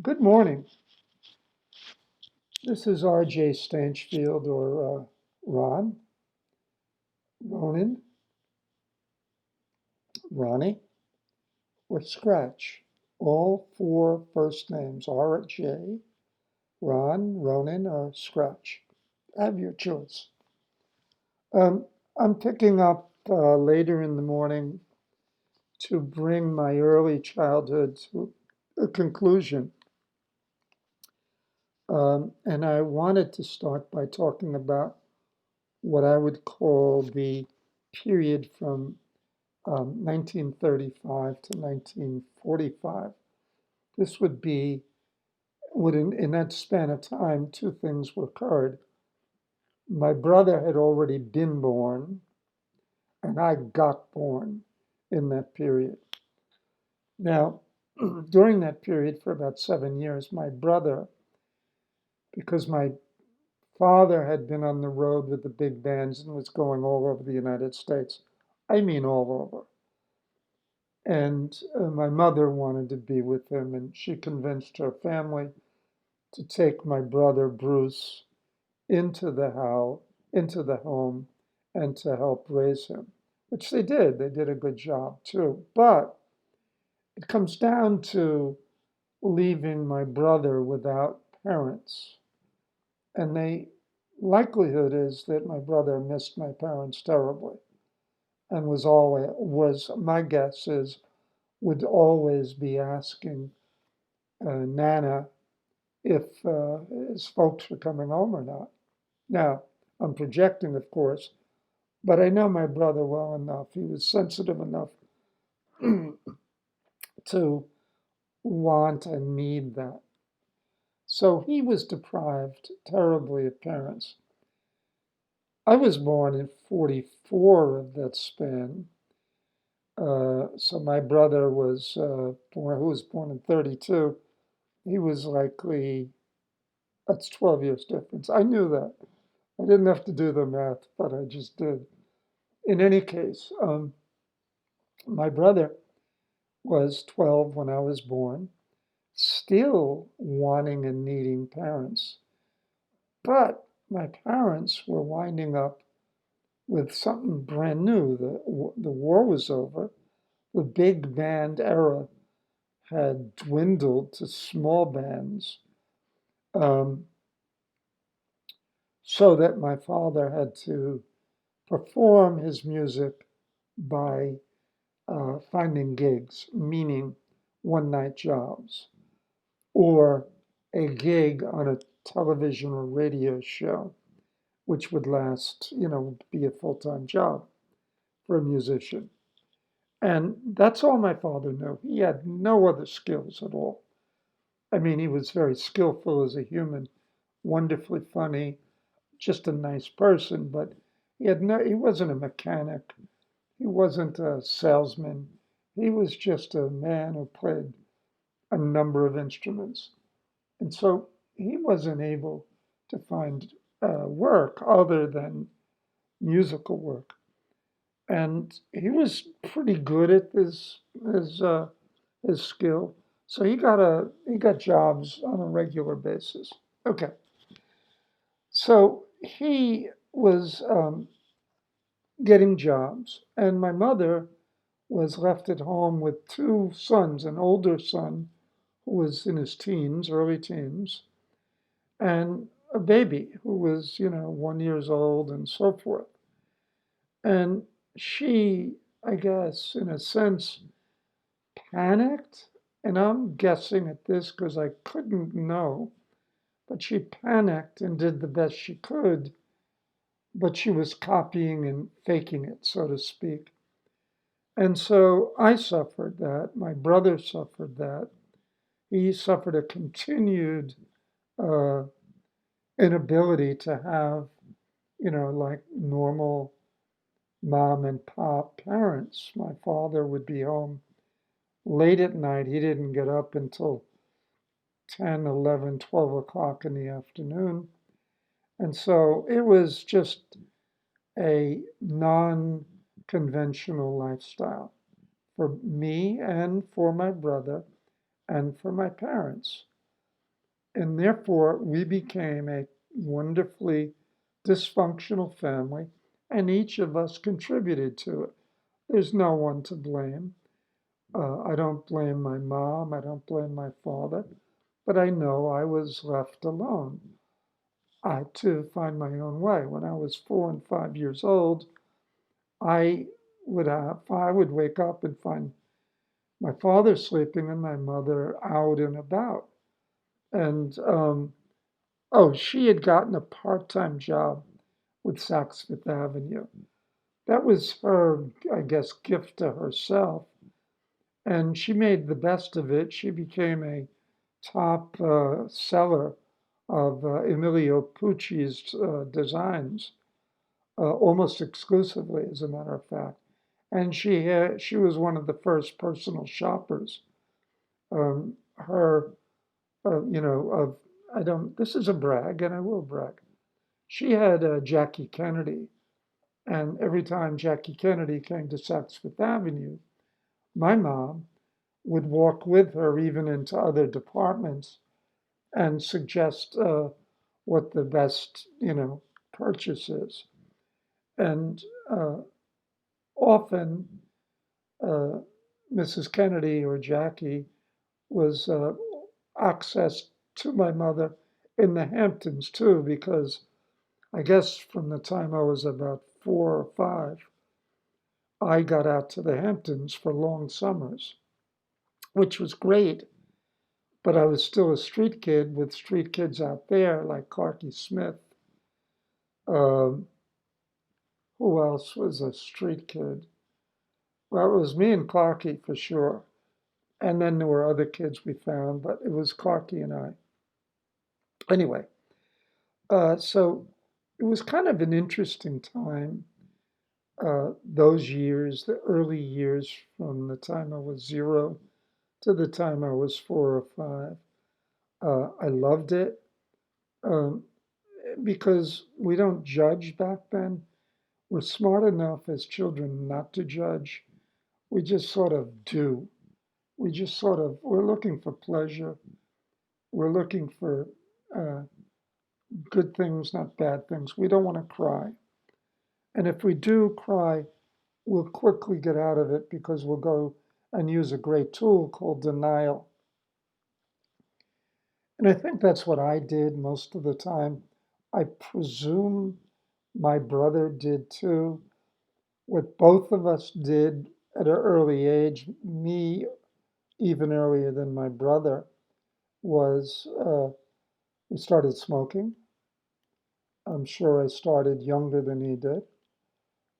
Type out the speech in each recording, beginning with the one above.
Good morning. This is R.J. Stanchfield or Ron, Ronan, Ronnie, or Scratch. All four first names, R.J., Ron, Ronan, or Scratch. Have your choice. Um, I'm picking up later in the morning to bring my early childhood to a conclusion. And I wanted to start by talking about what I would call the period from 1935 to 1945. This would be, would in that span of time, two things occurred. My brother had already been born, and I got born in that period. Now, during that period, for about 7 years, my brother, because my father had been on the road with the big bands and was going all over the United States, I mean all over. And my mother wanted to be with him, and she convinced her family to take my brother Bruce into the home, and to help raise him, which they did. They did a good job too. But it comes down to leaving my brother without parents, and the likelihood is that my brother missed my parents terribly, and was my guess is would always be asking Nana if his folks were coming home or not. Now, I'm projecting, of course, but I know my brother well enough. He was sensitive enough to want and need that. So he was deprived terribly of parents. I was born in 44 of that span. So my brother was born, who was born in 32. He was likely, that's 12 years difference. I knew that. I didn't have to do the math, but I just did. In any case, my brother was 12 when I was born, still wanting and needing parents. But my parents were winding up with something brand new. The war was over. The big band era had dwindled to small bands, um, so that my father had to perform his music by finding gigs, meaning one night jobs, or a gig on a television or radio show, which would last, be a full time job for a musician. And that's all my father knew. He had no other skills at all. I mean, he was very skillful as a human, wonderfully funny, just a nice person, but he wasn't a mechanic. He wasn't a salesman. He was just a man who played a number of instruments. And so he wasn't able to find work other than musical work. And he was pretty good at his skill. So he got jobs on a regular basis. Okay, so he was getting jobs, and my mother was left at home with two sons, an older son who was in his teens, early teens, and a baby who was, 1 years old and so forth. And she, I guess, in a sense, panicked. And I'm guessing at this because I couldn't know, but she panicked and did the best she could, but she was copying and faking it, so to speak. And so I suffered that. My brother suffered that. He suffered a continued uh, inability to have, like normal mom and pop parents. My father would be home late at night. He didn't get up until 10, 11, 12 o'clock in the afternoon. And so it was just a non conventional lifestyle for me and for my brother and for my parents. And therefore, we became a wonderfully dysfunctional family, and each of us contributed to it. There's no one to blame. I don't blame my mom. I don't blame my father. But I know I was left alone. I had to find my own way. When I was 4 and 5 years old, I I would wake up and find my father sleeping and my mother out and about. And oh, she had gotten a part-time job with Saks Fifth Avenue. That was her, I guess, gift to herself. And she made the best of it. She became a top seller of Emilio Pucci's designs, almost exclusively, as a matter of fact. And she was one of the first personal shoppers. Her, of I don't. This is a brag, and I will brag. She had Jackie Kennedy, and every time Jackie Kennedy came to Saks Fifth Avenue, my mom would walk with her even into other departments and suggest what the best, purchase is. And uh, often, uh, Mrs. Kennedy or Jackie was access to my mother in the Hamptons too, because I guess from the time I was about 4 or 5, I got out to the Hamptons for long summers, which was great. But I was still a street kid with street kids out there like Clarky Smith. Um, who else was a street kid? Well, it was me and Clarky for sure. And then there were other kids we found, but it was Clarky and I. Anyway, so it was kind of an interesting time. Those years, the early years from the time I was 0 to the time I was 4 or 5. I loved it um, because we don't judge back then. We're smart enough as children not to judge. We just sort of do. We're looking for pleasure. We're looking for uh, good things, not bad things. We don't want to cry. And if we do cry, we'll quickly get out of it because we'll go and use a great tool called denial. And I think that's what I did most of the time. I presume my brother did too. What both of us did at an early age, me even earlier than my brother, was we started smoking. I'm sure I started younger than he did.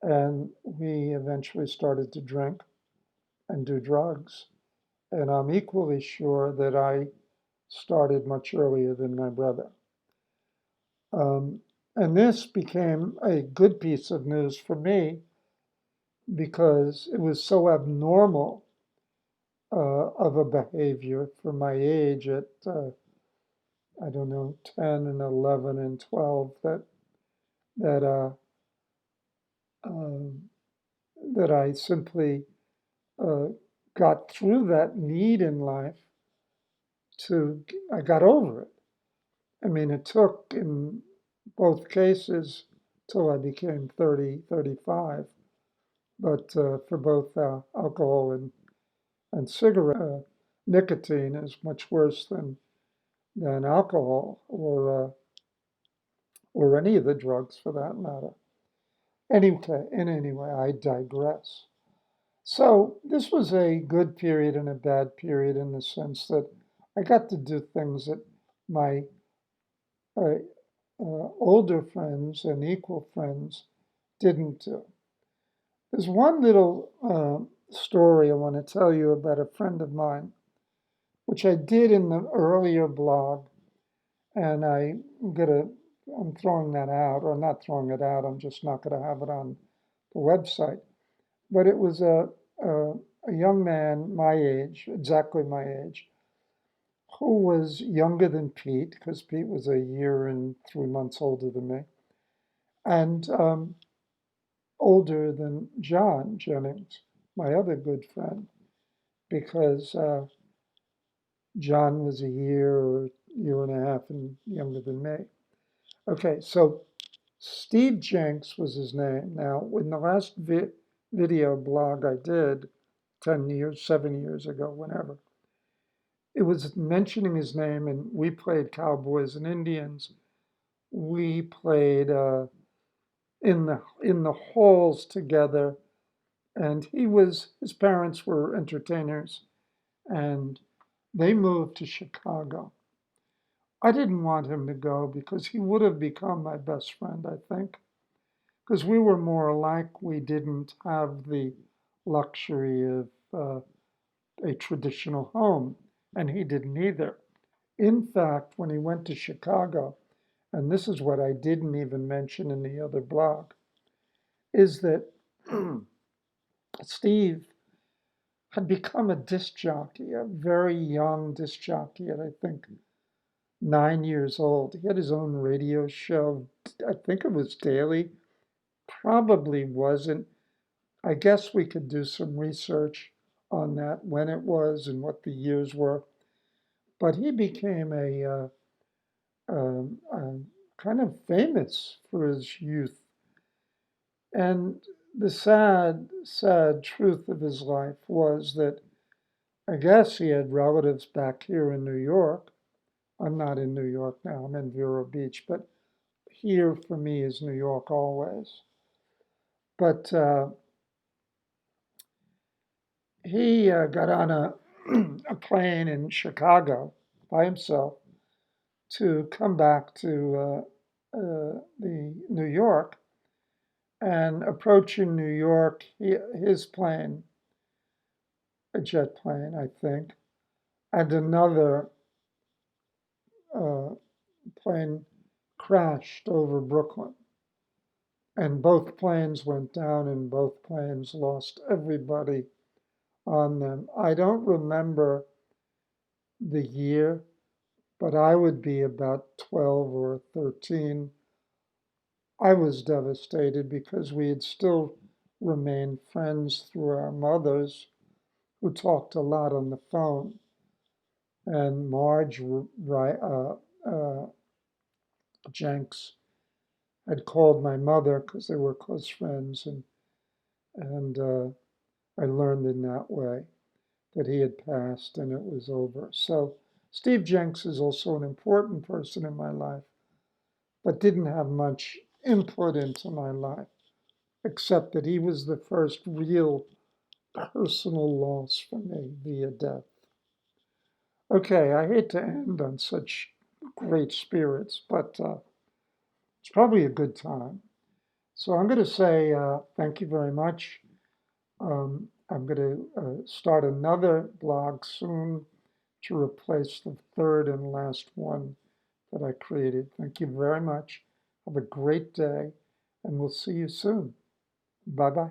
And we eventually started to drink and do drugs. And I'm equally sure that I started much earlier than my brother. Um, and this became a good piece of news for me because it was so abnormal of a behavior for my age at, I don't know, 10 and 11 and 12 that, um, that I simply uh, got through that need in life I got over it. I mean, it took in both cases till I became 30, 35. But for both alcohol and cigarette, nicotine is much worse than alcohol or any of the drugs for that matter. Anyway, in any way, I digress. So this was a good period and a bad period in the sense that I got to do things that my uh, older friends and equal friends didn't do. There's one little story I want to tell you about a friend of mine, which I did in the earlier blog, and I'm throwing that out, or not throwing it out. I'm just not going to have it on the website. But it was a young man my age, exactly my age, who was younger than Pete, because Pete was a year and 3 months older than me, and older than John Jennings, my other good friend, because John was a year or year and a half and younger than me. Okay, so Steve Jenks was his name. Now, in the last video blog I did 10 years, 7 years ago, whenever, it was mentioning his name, and we played Cowboys and Indians. We played in the halls together, and his parents were entertainers, and they moved to Chicago. I didn't want him to go because he would have become my best friend, I think, because we were more alike. We didn't have the luxury of a traditional home, and he didn't either. In fact, when he went to Chicago, and this is what I didn't even mention in the other blog, is that Steve had become a disc jockey, a very young disc jockey at, I think, 9 years old. He had his own radio show. I think it was daily. Probably wasn't. I guess we could do some research on that, when it was and what the years were. But he became a kind of famous for his youth. And the sad, sad truth of his life was that I guess he had relatives back here in New York. I'm not in New York now, I'm in Vero Beach, but here for me is New York always. But he got on a plane in Chicago by himself to come back to the New York. And approaching New York, his plane, a jet plane, I think, and another plane crashed over Brooklyn. And both planes went down, and both planes lost everybody on them. I don't remember the year, but I would be about 12 or 13. I was devastated because we had still remained friends through our mothers, who talked a lot on the phone. And Marge Jenks had called my mother because they were close friends, and I learned in that way that he had passed and it was over. So Steve Jenks is also an important person in my life, but didn't have much input into my life, except that he was the first real personal loss for me via death. Okay, I hate to end on such great spirits, but it's probably a good time. So I'm going to say thank you very much. I'm going to start another blog soon to replace the third and last one that I created. Thank you very much. Have a great day, and we'll see you soon. Bye-bye.